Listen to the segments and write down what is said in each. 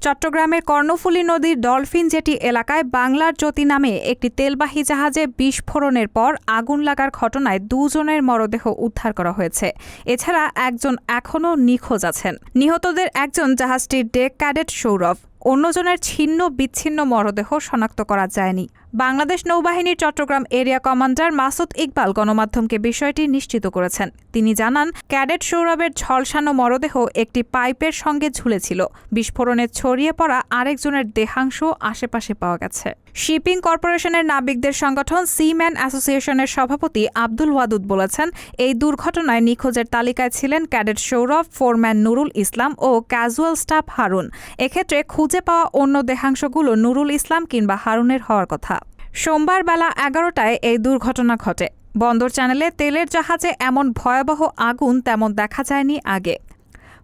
চট্টগ্রামের কর্ণফুলী নদীর dolphin jetty এলাকায় বাংলার জ্যোতি নামে একটি তেলবাহী জাহাজে বিস্ফোরণের পর আগুন লাগার ঘটনায় 2 জনের মরদেহ উদ্ধার করা হয়েছে। এছাড়া একজন এখনও নিখোঁজ আছেন। নিহতদের একজন জাহাজটির ডেক ক্যাডেট সৌরভ, অন্যজনের ছিন্ন বিচ্ছিন্ন মরদেহ শনাক্ত করা যায়নি। বাংলাদেশ নৌবাহিনীর চট্টগ্রাম এরিয়া কমান্ডার মাসুদ ইকবাল গণমাধ্যমকে বিষয়টি নিশ্চিত করেছেন। তিনি জানান, ক্যাডেট সৌরভের ঝলসানো মরদেহ একটি পাইপের সঙ্গে ঝুলেছিল। বিস্ফোরণে ছড়িয়ে পড়া আরেকজনের দেহাংশ আশেপাশে পাওয়া গেছে। শিপিং কর্পোরেশনের নাবিকদের সংগঠন সিম্যান অ্যাসোসিয়েশনের সভাপতি আব্দুল ওয়াদুদ বলেছেন, এই দুর্ঘটনায় নিখোঁজের তালিকায় ছিলেন ক্যাডেট সৌরভ, ফোরম্যান নুরুল ইসলাম ও ক্যাজুয়াল স্টাফ হারুন। এক্ষেত্রে খুঁজে পাওয়া অন্য দেহাংশগুলো নুরুল ইসলাম কিংবা হারুনের হওয়ার কথা। সোমবার বেলা 11টায় এই দুর্ঘটনা ঘটে। বন্দর চ্যানেলে তেলের জাহাজে এমন ভয়াবহ আগুন তেমন দেখা যায়নি আগে।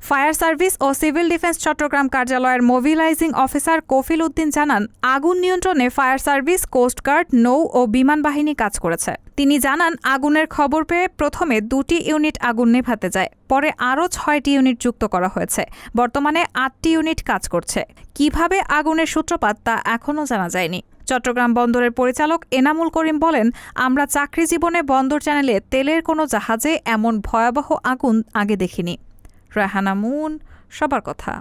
ফায়ার সার্ভিস ও সিভিল ডিফেন্স চট্টগ্রাম কার্যালয়ের মোবিলাইজিং অফিসার কফিল উদ্দিন জানান, আগুন নিয়ন্ত্রণে ফায়ার সার্ভিস, কোস্টগার্ড, নৌ ও বিমান বাহিনী কাজ করেছে। তিনি জানান, আগুনের খবর পেয়ে প্রথমে 2টি ইউনিট আগুন নেভাতে যায়, পরে আরও 6টি ইউনিট যুক্ত করা হয়েছে। বর্তমানে 8টি ইউনিট কাজ করছে। কিভাবে আগুনের সূত্রপাত তা এখনও জানা যায়নি। চট্টগ্রাম বন্দরের পরিচালক এনামুল করিম বলেন, আমরা চাকরি জীবনে বন্দর চ্যানেলে তেলের কোনো জাহাজে এমন ভয়াবহ আগুন আগে দেখিনি। রাহানা মুন, সবার কথা।